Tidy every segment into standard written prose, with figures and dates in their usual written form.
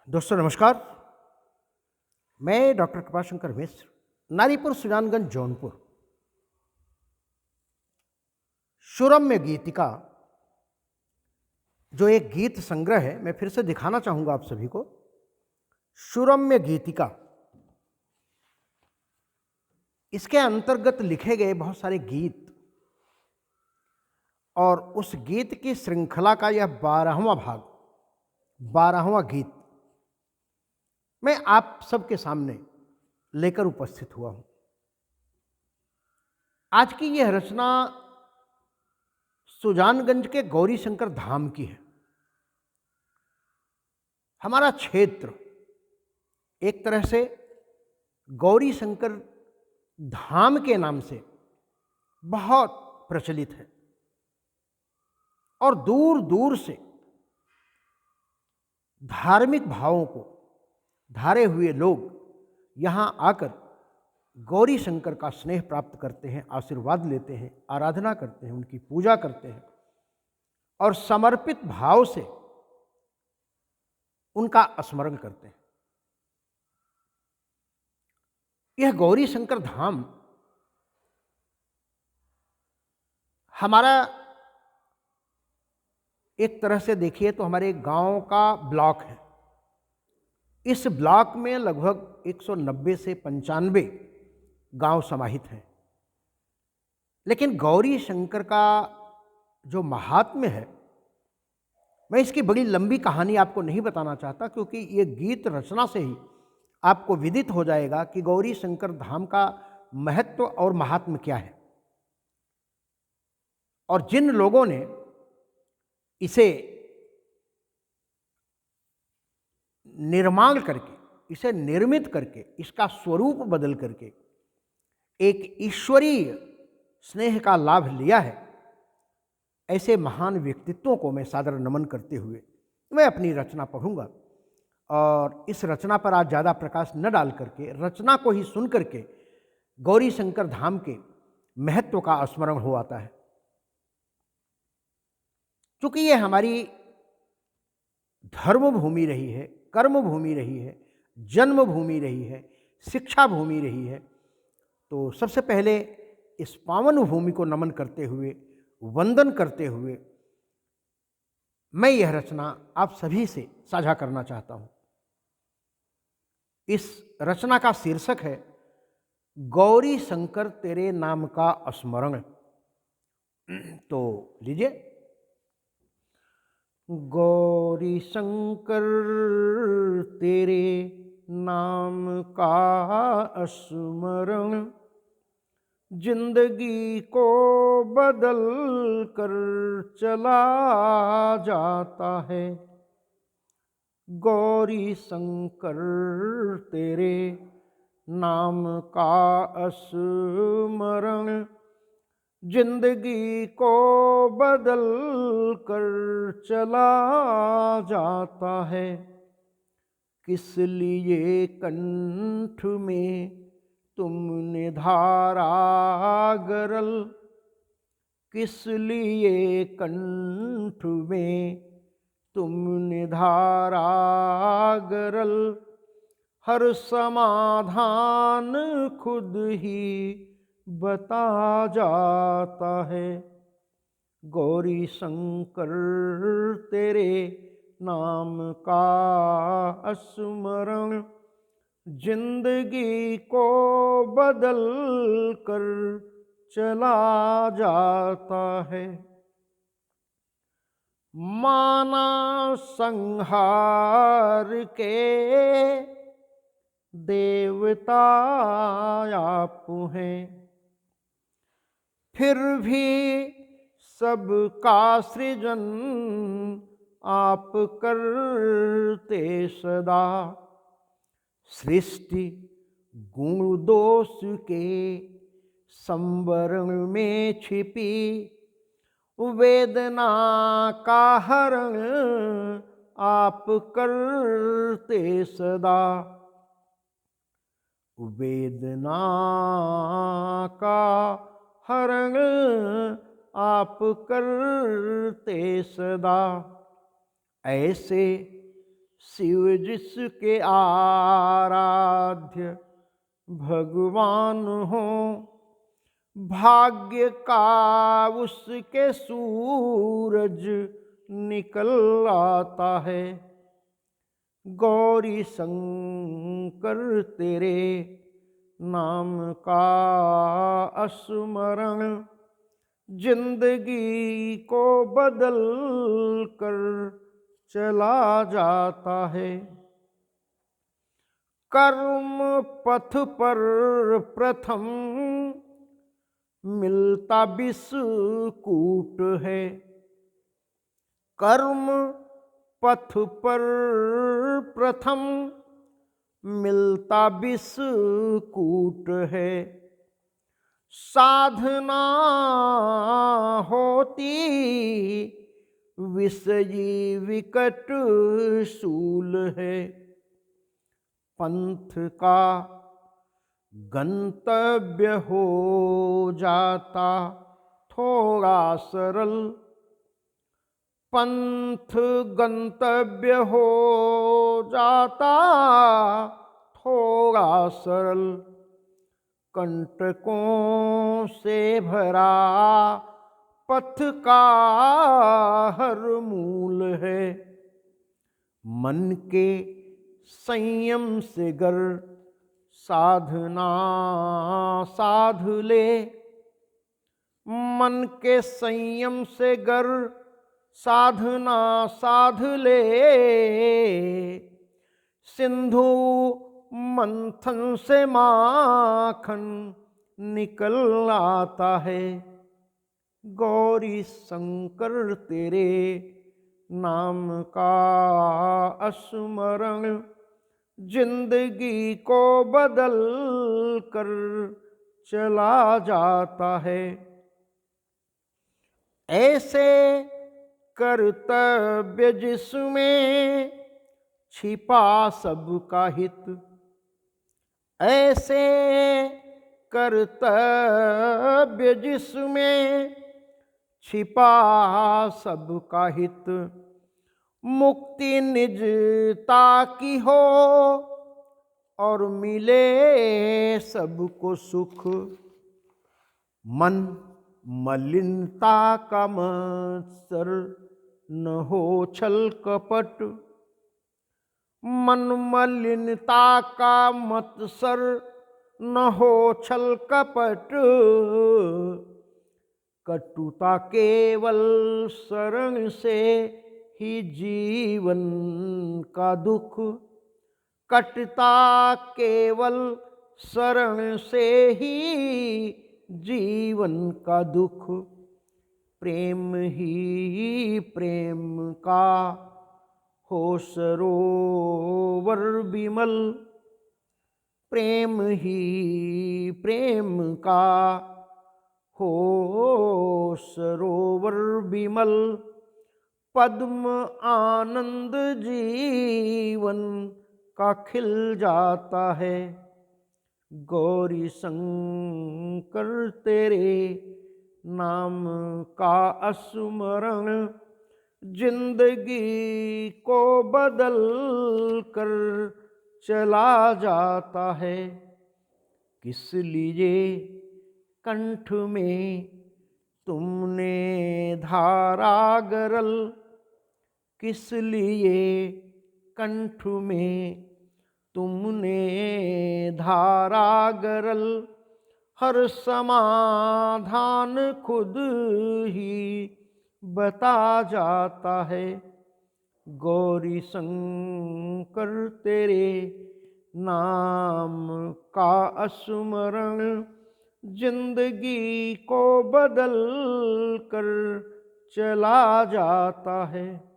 दोस्तों नमस्कार। मैं डॉक्टर कृपाशंकर मिश्र, नारीपुर सुजानगंज जौनपुर। सुरम्य गीतिका जो एक गीत संग्रह है, मैं फिर से दिखाना चाहूंगा आप सभी को। सुरम्य गीतिका, इसके अंतर्गत लिखे गए बहुत सारे गीत और उस गीत की श्रृंखला का यह 12वां भाग, 12वां गीत मैं आप सबके सामने लेकर उपस्थित हुआ हूं। आज की यह रचना सुजानगंज के गौरी शंकर धाम की है। हमारा क्षेत्र एक तरह से गौरी शंकर धाम के नाम से बहुत प्रचलित है और दूर दूर से धार्मिक भावों को धारे हुए लोग यहाँ आकर गौरी शंकर का स्नेह प्राप्त करते हैं, आशीर्वाद लेते हैं, आराधना करते हैं, उनकी पूजा करते हैं और समर्पित भाव से उनका स्मरण करते हैं। यह गौरी शंकर धाम हमारा एक तरह से देखिए तो हमारे गांव का ब्लॉक है। इस ब्लॉक में लगभग 190 से 95 गांव समाहित हैं। लेकिन गौरी शंकर का जो महात्म्य है, मैं इसकी बड़ी लंबी कहानी आपको नहीं बताना चाहता, क्योंकि ये गीत रचना से ही आपको विदित हो जाएगा कि गौरी शंकर धाम का महत्व और महात्म्य क्या है। और जिन लोगों ने इसे निर्माण करके, इसे निर्मित करके, इसका स्वरूप बदल करके एक ईश्वरीय स्नेह का लाभ लिया है, ऐसे महान व्यक्तित्वों को मैं सादर नमन करते हुए मैं अपनी रचना पढ़ूंगा। और इस रचना पर आज ज़्यादा प्रकाश न डाल करके रचना को ही सुन करके गौरी शंकर धाम के महत्व का स्मरण हो आता है। क्योंकि ये हमारी धर्म भूमि रही है, कर्म भूमि रही है, जन्म भूमि रही है, शिक्षा भूमि रही है, तो सबसे पहले इस पावन भूमि को नमन करते हुए, वंदन करते हुए मैं यह रचना आप सभी से साझा करना चाहता हूं। इस रचना का शीर्षक है गौरी शंकर तेरे नाम का स्मरण। तो लीजिए। गौरी शंकर तेरे नाम का स्मरण जिंदगी को बदल कर चला जाता है। गौरी शंकर तेरे नाम का स्मरण जिंदगी को बदल कर चला जाता है। किस लिए कंठ में तुमने धारा गरल, किस लिए कंठ में तुमने धारा गरल, हर समाधान खुद ही बता जाता है। गौरी शंकर तेरे नाम का स्मरण जिंदगी को बदल कर चला जाता है। माना संहार के देवता आप हैं, फिर भी सबका सृजन आप करते सदा। सृष्टि गुण दोष के संवरण में छिपी वेदना का हरण आप करते सदा। वेदना का हरण आप करते सदा। ऐसे शिव जिसके आराध्य भगवान हो, भाग्य का उसके सूरज निकल आता है। गौरी शंकर तेरे नाम का स्मरण जिंदगी को बदल कर चला जाता है। कर्म पथ पर प्रथम मिलता बिस्कूट है। कर्म पथ पर प्रथम मिलता बिस्कूट है। साधना होती विषयी विकट शूल है। पंथ का गंतव्य हो जाता थोड़ा सरल। पंथ गंतव्य हो जाता थोड़ा सरल। कंटकों से भरा पथ का हर मूल है। मन के संयम से गर साधना साध ले। मन के संयम से गर साधना साध ले। सिंधु मंथन से माखन निकल आता है। गौरी शंकर तेरे नाम का स्मरण जिंदगी को बदल कर चला जाता है। ऐसे कर्तव्य जिसमें छिपा सबका हित। ऐसे कर्तव्य जिसमें छिपा सबका हित। मुक्ति निजता की हो और मिले सबको सुख। मन मलिनता का मत्सर न हो छल कपट। मन मलिनता का मत्सर न हो छल कपट। कटुता केवल शरण से ही जीवन का दुख। कटुता केवल शरण से ही जीवन का दुख। प्रेम ही प्रेम का हो सरोवर विमल। प्रेम ही प्रेम का हो सरोवर विमल। पद्म आनंद जीवन का खिल जाता है। गौरी शंकर तेरे नाम का स्मरण जिंदगी को बदल कर चला जाता है। किस लिए कंठ में तुमने धारा गरल। किस लिए कंठ में तुमने धारा गरल। हर समाधान खुद ही बता जाता है। गौरी शंकर तेरे नाम का स्मरण जिंदगी को बदल कर चला जाता है।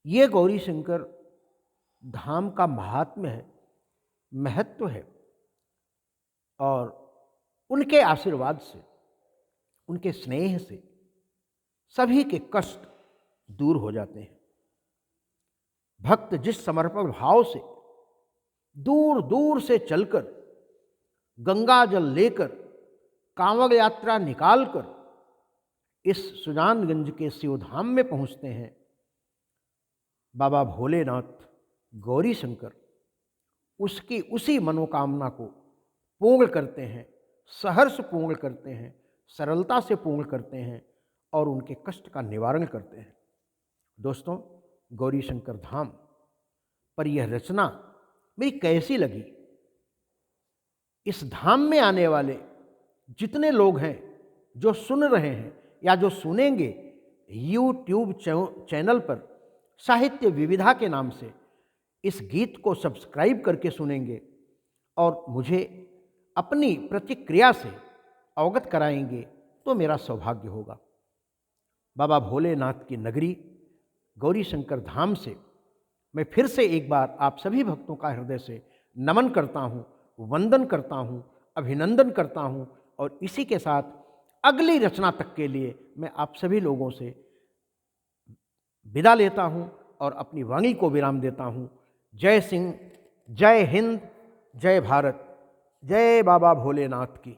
ये गौरी शंकर धाम का महात्म्य है, महत्व है। और उनके आशीर्वाद से, उनके स्नेह से सभी के कष्ट दूर हो जाते हैं। भक्त जिस समर्पण भाव से दूर दूर से चलकर गंगा जल लेकर कांवड़ यात्रा निकालकर इस सुजानगंज के शिवधाम में पहुंचते हैं, बाबा भोलेनाथ गौरी शंकर उसकी उसी मनोकामना को पूर्ण करते हैं, सहर्ष पूर्ण करते हैं, सरलता से पूर्ण करते हैं और उनके कष्ट का निवारण करते हैं। दोस्तों, गौरी शंकर धाम पर यह रचना मेरी कैसी लगी? इस धाम में आने वाले जितने लोग हैं, जो सुन रहे हैं या जो सुनेंगे, यूट्यूब चैनल पर साहित्य विविधा के नाम से इस गीत को सब्सक्राइब करके सुनेंगे और मुझे अपनी प्रतिक्रिया से अवगत कराएंगे तो मेरा सौभाग्य होगा। बाबा भोलेनाथ की नगरी गौरी शंकर धाम से मैं फिर से एक बार आप सभी भक्तों का हृदय से नमन करता हूँ, वंदन करता हूँ, अभिनंदन करता हूँ और इसी के साथ अगली रचना तक के लिए मैं आप सभी लोगों से विदा लेता हूँ और अपनी वाणी को विराम देता हूँ। जय सिंह, जय हिंद, जय भारत, जय बाबा भोलेनाथ की।